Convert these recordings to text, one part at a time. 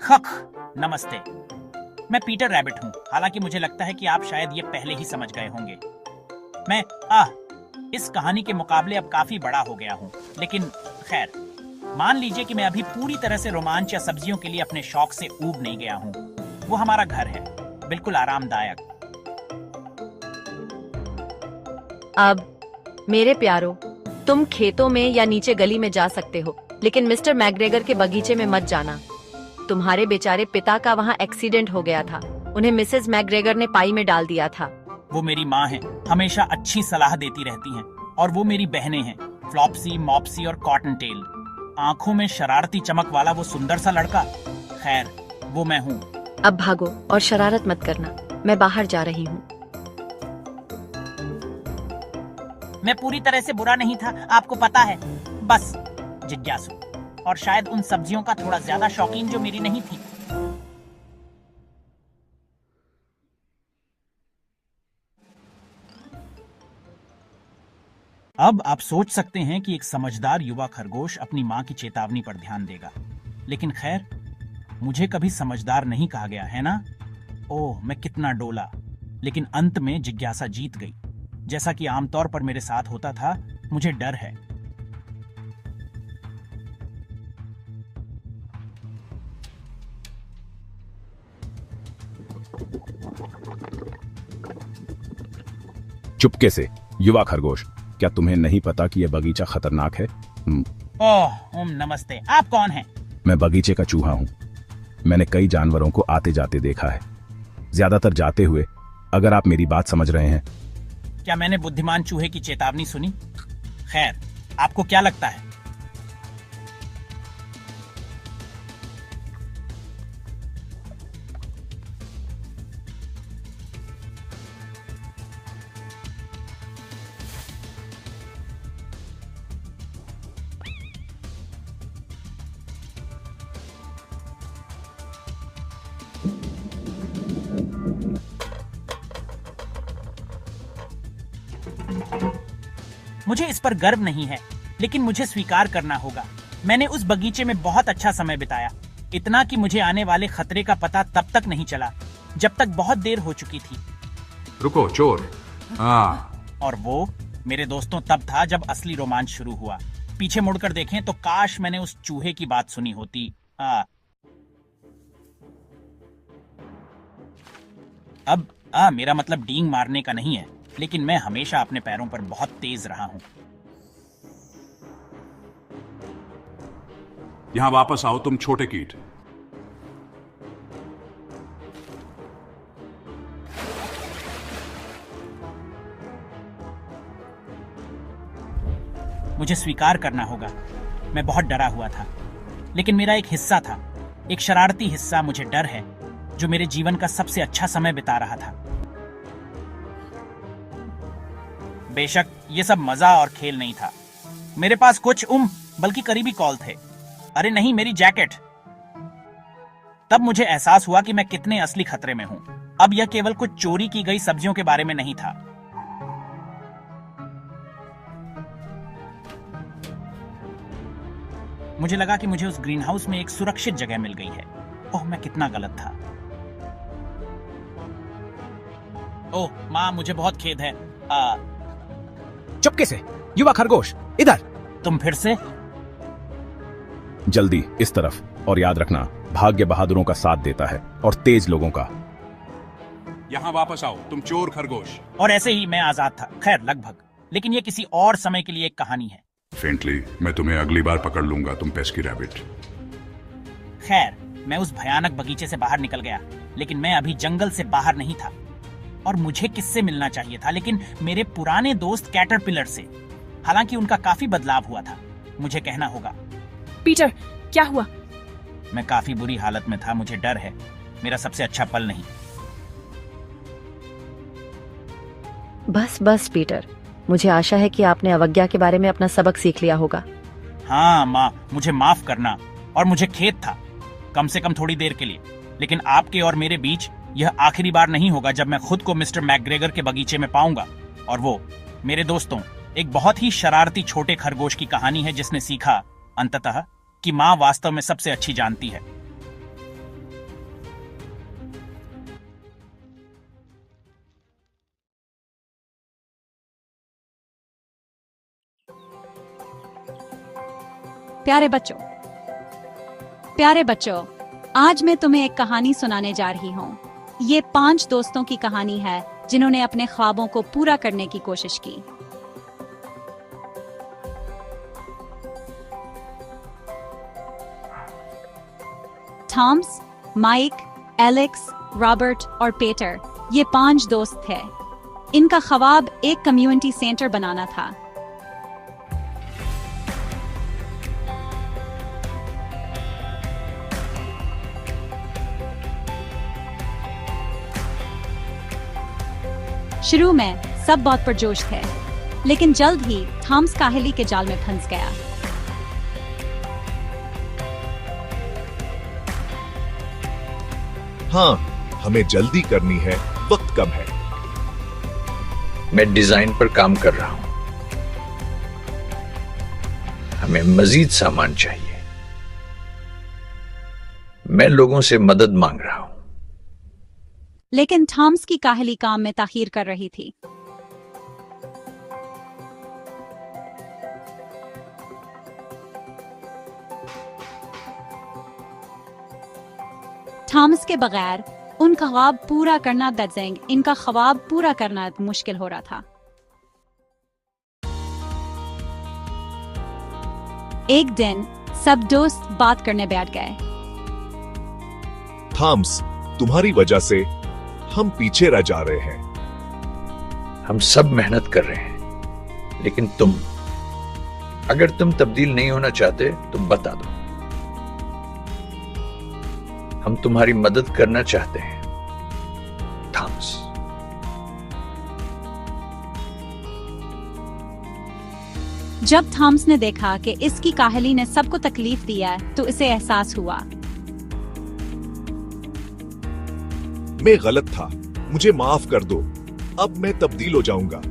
खख नमस्ते। मैं Peter rabbit हूँ। हालांकि मुझे लगता है कि आप शायद ये पहले ही समझ गए होंगे। मैं इस कहानी के मुकाबले अब काफी बड़ा हो गया हूँ, लेकिन खैर, मान लीजिए कि मैं अभी पूरी तरह से रोमांच या सब्जियों के लिए अपने शौक से ऊब नहीं गया हूँ। वो हमारा घर है, बिल्कुल आरामदायक। अब मेरे प्यारो, तुम खेतों में या नीचे गली में जा सकते हो, लेकिन मिस्टर मैकग्रेगर के बगीचे में मत जाना। तुम्हारे बेचारे पिता का वहाँ एक्सीडेंट हो गया था। उन्हें मिसेस मैकग्रेगर ने पाई में डाल दिया था। वो मेरी माँ है, हमेशा अच्छी सलाह देती रहती हैं। और वो मेरी बहनें हैं, फ्लॉप्सी, मॉप्सी और कॉटन टेल। आंखों में शरारती चमक वाला वो सुंदर सा लड़का, खैर वो मैं हूँ। अब भागो और शरारत मत करना, मैं बाहर जा रही हूँ। मैं पूरी तरह से बुरा नहीं था, आपको पता है, बस जिज्ञासु और शायद उन सब्जियों का थोड़ा ज्यादा शौकीन जो मेरी नहीं थी। अब आप सोच सकते हैं कि एक समझदार युवा खरगोश अपनी माँ की चेतावनी पर ध्यान देगा, लेकिन खैर, मुझे कभी समझदार नहीं कहा गया है ना। ओह, मैं कितना डोला, लेकिन अंत में जिज्ञासा जीत गई। जैसा कि आमतौर पर मेरे साथ होता था, मुझे डर है। चुपके से, युवा खरगोश, क्या तुम्हें नहीं पता कि यह बगीचा खतरनाक है? ओह, नमस्ते। आप कौन हैं? मैं बगीचे का चूहा हूँ। मैंने कई जानवरों को आते जाते देखा है, ज्यादातर जाते हुए। अगर आप मेरी बात समझ रहे हैं। क्या मैंने बुद्धिमान चूहे की चेतावनी सुनी? खैर, आपको क्या लगता है? मुझे इस पर गर्व नहीं है, लेकिन मुझे स्वीकार करना होगा, मैंने उस बगीचे में बहुत अच्छा समय बिताया। इतना कि मुझे आने वाले खतरे का पता तब तक नहीं चला जब तक बहुत देर हो चुकी थी। रुको चोर। और वो, मेरे दोस्तों, तब था जब असली रोमांच शुरू हुआ। पीछे मुड़कर देखें तो काश मैंने उस चूहे की बात सुनी होती। अब मेरा मतलब डींग मारने का नहीं है, लेकिन मैं हमेशा अपने पैरों पर बहुत तेज रहा हूं। यहां वापस आओ तुम छोटे कीट। मुझे स्वीकार करना होगा, मैं बहुत डरा हुआ था, लेकिन मेरा एक हिस्सा था, एक शरारती हिस्सा, मुझे डर है, जो मेरे जीवन का सबसे अच्छा समय बिता रहा था। बेशक ये सब मजा और खेल नहीं था। मेरे पास कुछ बल्कि करीबी कॉल थे। अरे नहीं, मेरी जैकेट। तब मुझे एहसास हुआ कि मैं कितने असली खतरे में हूं। अब यह केवल कुछ चोरी की गई सब्जियों के बारे में नहीं था। मुझे लगा कि मुझे उस ग्रीन हाउस में एक सुरक्षित जगह मिल गई है। ओह, मैं कितना गलत था। ओह माँ, मुझे बहुत खेद है। चुपके से, युवा खरगोश, इधर। तुम फिर से? जल्दी इस तरफ, और याद रखना, भाग्य बहादुरों का साथ देता है और तेज लोगों का। यहां वापस आओ तुम चोर खरगोश। और ऐसे ही मैं आजाद था, खैर लगभग, लेकिन ये किसी और समय के लिए एक कहानी है। फेंटली, मैं तुम्हें अगली बार पकड़ लूंगा, तुम पेस्की रैबिट। खैर, मैं उस भयानक बगीचे से बाहर निकल गया, लेकिन मैं अभी जंगल से बाहर नहीं था। और मुझे किससे मिलना चाहिए था, लेकिन मेरे पुराने दोस्त कैटरपिलर से। हालांकि उनका काफी बदलाव हुआ था, मुझे कहना होगा। पीटर, क्या हुआ? मैं काफी बुरी हालत में था, मुझे डर है, मेरा सबसे अच्छा पल नहीं। बस बस पीटर, मुझे आशा है कि आपने अवज्ञा के बारे में अपना सबक सीख लिया होगा। हाँ माँ, मुझे माफ करना, और मुझे खेद था, कम से कम थोड़ी देर के लिए। लेकिन आपके और मेरे बीच यह आखिरी बार नहीं होगा जब मैं खुद को मिस्टर मैकग्रेगर के बगीचे में पाऊंगा। और वो, मेरे दोस्तों, एक बहुत ही शरारती छोटे खरगोश की कहानी है जिसने सीखा, अंततः, कि माँ वास्तव में सबसे अच्छी जानती है। प्यारे बच्चों, आज मैं तुम्हें एक कहानी सुनाने जा रही हूँ। ये 5 दोस्तों की कहानी है जिन्होंने अपने ख्वाबों को पूरा करने की कोशिश की। थॉमस, माइक, एलेक्स, रॉबर्ट और पीटर, ये 5 दोस्त थे। इनका ख्वाब एक कम्युनिटी सेंटर बनाना था। शुरू में सब बहुत पुरजोश थे, लेकिन जल्द ही थॉमस काहली के जाल में फंस गया। हाँ, हमें जल्दी करनी है, वक्त कम है। मैं डिजाइन पर काम कर रहा हूं। हमें मजीद सामान चाहिए। मैं लोगों से मदद मांग रहा हूं। लेकिन थॉमस की काहली काम में ताखीर कर रही थी। थॉमस के बगैर उनका ख्वाब पूरा करना इनका ख्वाब पूरा करना मुश्किल हो रहा था। एक दिन सब दोस्त बात करने बैठ गए। थॉमस, तुम्हारी वजह से हम पीछे रह जा रहे हैं। हम सब मेहनत कर रहे हैं, लेकिन अगर तुम तब्दील नहीं होना चाहते तो बता दो। हम तुम्हारी मदद करना चाहते हैं, थॉमस। जब थॉमस ने देखा कि इसकी काहली ने सबको तकलीफ दिया तो इसे एहसास हुआ। मैं गलत था, मुझे माफ कर दो। अब मैं तब्दील हो जाऊंगा।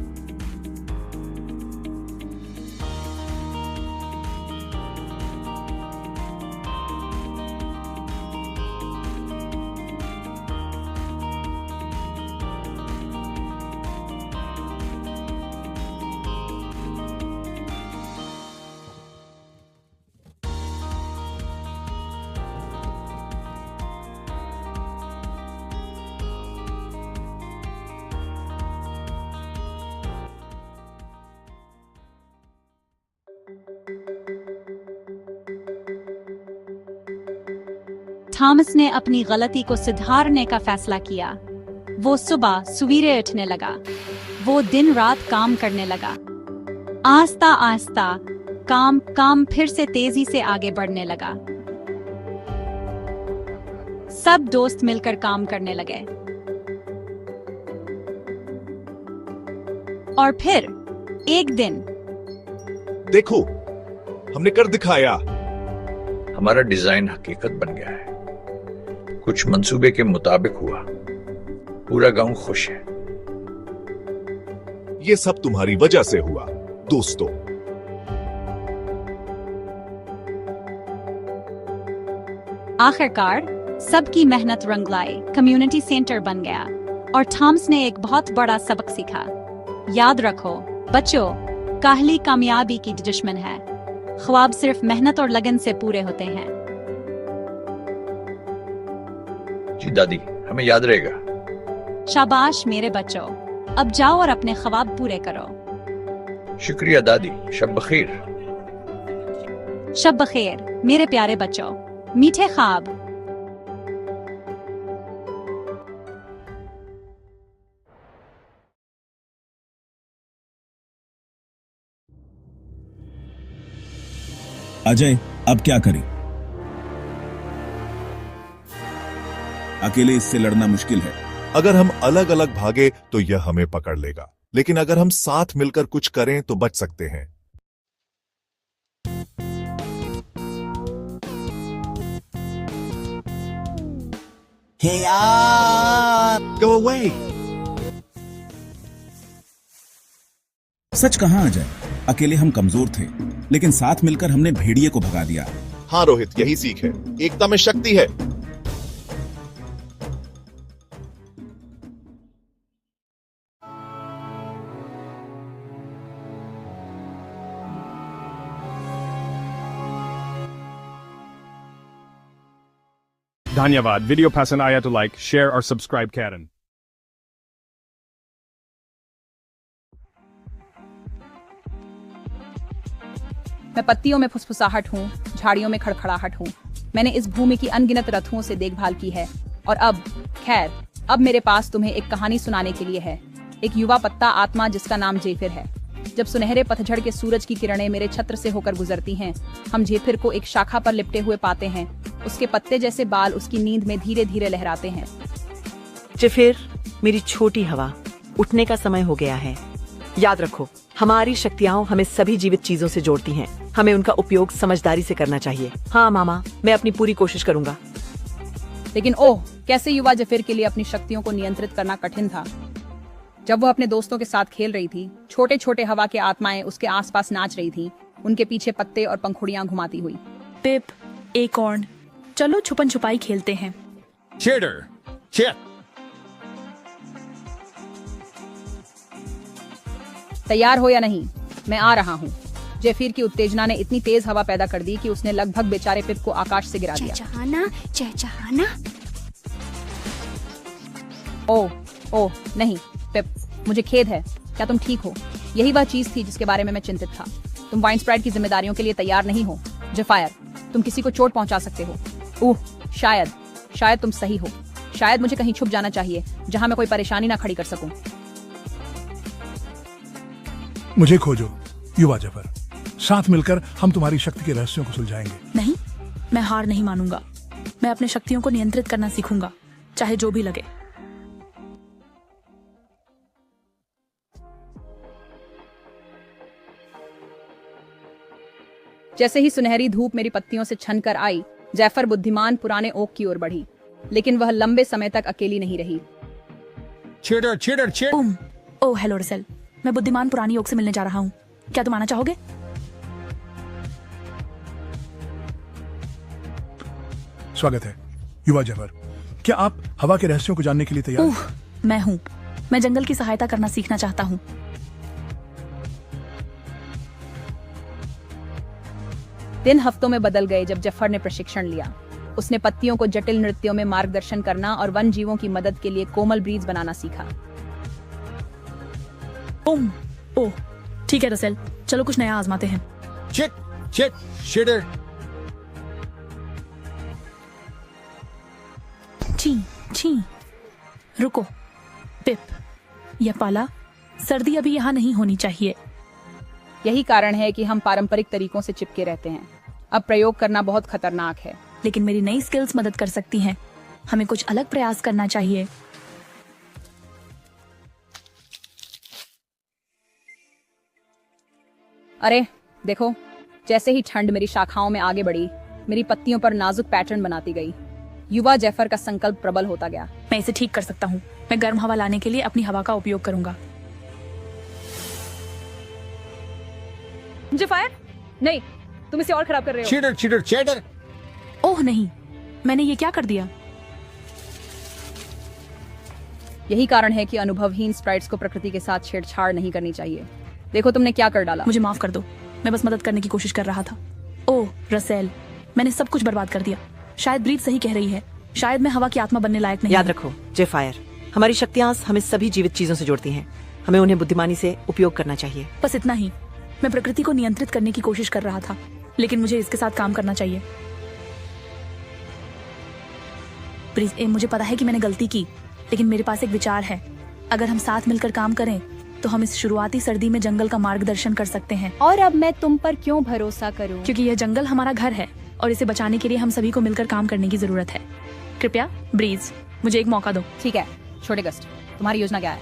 थॉमस ने अपनी गलती को सुधारने का फैसला किया। वो सुबह सवेरे उठने लगा। वो दिन रात काम करने लगा। आस्ता आस्ता काम फिर से तेजी से आगे बढ़ने लगा। सब दोस्त मिलकर काम करने लगे। और फिर एक दिन देखो, हमने कर दिखाया। हमारा डिजाइन हकीकत बन गया है। कुछ मंसूबे के मुताबिक हुआ। पूरा गांव खुश है। ये सब तुम्हारी वजह से हुआ, दोस्तों। आखिरकार सबकी मेहनत रंग लाई। कम्युनिटी सेंटर बन गया और थॉमस ने एक बहुत बड़ा सबक सीखा। याद रखो बच्चों, काहली कामयाबी की दुश्मन है। ख्वाब सिर्फ मेहनत और लगन से पूरे होते हैं। जी दादी, हमें याद रहेगा। शाबाश मेरे बच्चों, अब जाओ और अपने ख्वाब पूरे करो। शुक्रिया दादी। शब बखैर। शब बखैर मेरे प्यारे बच्चों। मीठे ख्वाब। अजय, अब क्या करें? अकेले इससे लड़ना मुश्किल है। अगर हम अलग अलग भागे तो यह हमें पकड़ लेगा, लेकिन अगर हम साथ मिलकर कुछ करें तो बच सकते हैं। हे यार! Go away! सच कहां अजय, अकेले हम कमजोर थे, लेकिन साथ मिलकर हमने भेड़िए को भगा दिया। हाँ रोहित, यही सीख है। एकता में शक्ति है। धन्यवाद। वीडियो पसंद आया तो लाइक, शेयर और सब्सक्राइब करें। मैं पत्तियों में फुसफुसाहट हूँ, झाड़ियों में खड़खड़ाहट हूँ। मैंने इस भूमि की अनगिनत रथुओं से देखभाल की है और अब मेरे पास तुम्हें एक कहानी सुनाने के लिए है। एक युवा पत्ता आत्मा जिसका नाम जेफिर है। जब सुनहरे पतझड़ के सूरज की किरणें मेरे छत्र से होकर गुजरती हैं, हम जेफिर को एक शाखा पर लिपटे हुए पाते हैं। उसके पत्ते जैसे बाल उसकी नींद में धीरे धीरे लहराते हैं। जेफिर, मेरी छोटी हवा, उठने का समय हो गया है। याद रखो, हमारी शक्तियां हमें सभी जीवित चीजों से जोड़ती हैं। हमें उनका उपयोग समझदारी से करना चाहिए। हाँ मामा, मैं अपनी पूरी कोशिश करूंगा। लेकिन ओह, कैसे युवा जेफिर के लिए अपनी शक्तियों को नियंत्रित करना कठिन था। जब वह अपने दोस्तों के साथ खेल रही थी, छोटे छोटे हवा के आत्माएं उसके आसपास नाच रही थीं, उनके पीछे पत्ते और पंखुड़ियां घुमाती हुई। पिप, एकॉर्न, चलो छुपन छुपाई खेलते हैं। Cheater, chit. तैयार हो या नहीं? मैं आ रहा हूँ। जेफिर की उत्तेजना ने इतनी तेज हवा पैदा कर दी कि उसने लगभग बेचारे पिप को आकाश से गिरा दिया। चहचहाना। ओह नहीं पिप, मुझे खेद है। क्या तुम ठीक हो? यही वह चीज थी जिसके बारे में मैं चिंतित था। तुम वाइन स्प्राइट की जिम्मेदारियों के लिए तैयार नहीं हो। जेफायर, तुम किसी को चोट पहुंचा सकते हो। शायद तुम सही हो। शायद मुझे कहीं छुप जाना चाहिए जहां मैं कोई परेशानी ना खड़ी कर सकूं। मुझे खोजो युवा जेफिर। साथ मिलकर हम तुम्हारी शक्ति के रहस्यों को सुलझाएंगे। नहीं, मैं हार नहीं मानूंगा। मैं अपने शक्तियों को नियंत्रित करना सीखूंगा, चाहे जो भी लगे। जैसे ही सुनहरी धूप मेरी पत्तियों से छन कर आई, जेफिर बुद्धिमान पुराने ओक की ओर बढ़ी, लेकिन वह लंबे समय तक अकेली नहीं रही। चीटर। ओह हेलो रसेल, मैं बुद्धिमान पुरानी ओक से मिलने जा रहा हूँ। क्या तुम आना चाहोगे? स्वागत है युवा जेफिर। क्या आप हवा के रहस्यों को जानने के लिए तैयार हैं? मैं हूँ। मैं जंगल की सहायता करना सीखना चाहता हूँ। दिन हफ्तों में बदल गए जब जेफिर ने प्रशिक्षण लिया। उसने पत्तियों को जटिल नृत्यों में मार्गदर्शन करना और वन जीवों की मदद के लिए कोमल ब्रीज बनाना सीखा। ओह ठीक है रसेल, चलो कुछ नया आजमाते हैं। चीटर। छी। रुको पिप, यह पाला, सर्दी अभी यहाँ नहीं होनी चाहिए। यही कारण है कि हम पारंपरिक तरीकों से चिपके रहते हैं। अब प्रयोग करना बहुत खतरनाक है। लेकिन मेरी नई स्किल्स मदद कर सकती हैं। हमें कुछ अलग प्रयास करना चाहिए। अरे देखो, जैसे ही ठंड मेरी शाखाओं में आगे बढ़ी, मेरी पत्तियों पर नाजुक पैटर्न बनाती गई। युवा जेफिर का संकल्प प्रबल होता गया। मैं इसे ठीक कर सकता हूँ। मैं गर्म हवा लाने के लिए अपनी हवा का उपयोग करूंगा। जेफिर, नहीं, तुम इसे और खराब कर रहे हो। चीटर। ओह नहीं, मैंने ये क्या कर दिया? यही कारण है कि अनुभवहीन स्प्राइट्स को प्रकृति के साथ छेड़छाड़ नहीं करनी चाहिए। देखो तुमने क्या कर डाला। मुझे माफ कर दो, मैं बस मदद करने की कोशिश कर रहा था। ओह रसेल, मैंने सब कुछ बर्बाद कर दिया। शायद ब्रीज सही कह रही है। शायद मैं हवा की आत्मा बनने लायक नहीं। याद रखो जेफायर, हमारी शक्तियां हमें सभी जीवित चीजों से जोड़ती हैं। हमें उन्हें बुद्धिमानी से उपयोग करना चाहिए। बस इतना ही। मैं प्रकृति को नियंत्रित करने की कोशिश कर रहा था, लेकिन मुझे इसके साथ काम करना चाहिए। ब्रीज, मुझे पता है कि मैंने गलती की, लेकिन मेरे पास एक विचार है। अगर हम साथ मिलकर काम करें तो हम इस शुरुआती सर्दी में जंगल का मार्गदर्शन कर सकते हैं। और अब मैं तुम पर क्यों भरोसा करूं? क्योंकि यह जंगल हमारा घर है और इसे बचाने के लिए हम सभी को मिलकर काम करने की जरूरत है। कृपया ब्रीज, मुझे एक मौका दो। ठीक है छोटे गस्ट, तुम्हारी योजना क्या है?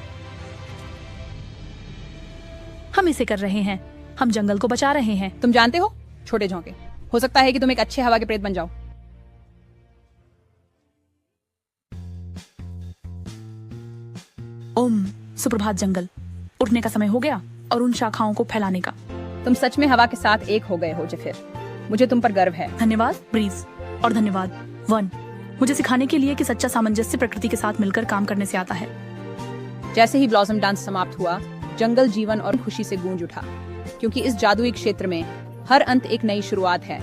हम इसे कर रहे हैं। हम जंगल को बचा रहे हैं। तुम जानते हो छोटे झोंके, हो सकता है कि तुम एक अच्छे हवा के प्रेत बन जाओ। ओम सुप्रभात जंगल, उठने का समय हो गया और उन शाखाओं को फैलाने का। तुम सच में हवा के साथ एक हो गए हो जेफिर। मुझे तुम पर गर्व है। धन्यवाद ब्रीज, और धन्यवाद वन, मुझे सिखाने के लिए कि सच्चा सामंजस्य प्रकृति के साथ मिलकर काम करने से आता है। जैसे ही ब्लॉसम डांस समाप्त हुआ, जंगल जीवन और खुशी से गूंज उठा, क्योंकि इस जादुई क्षेत्र में हर अंत एक नई शुरुआत है।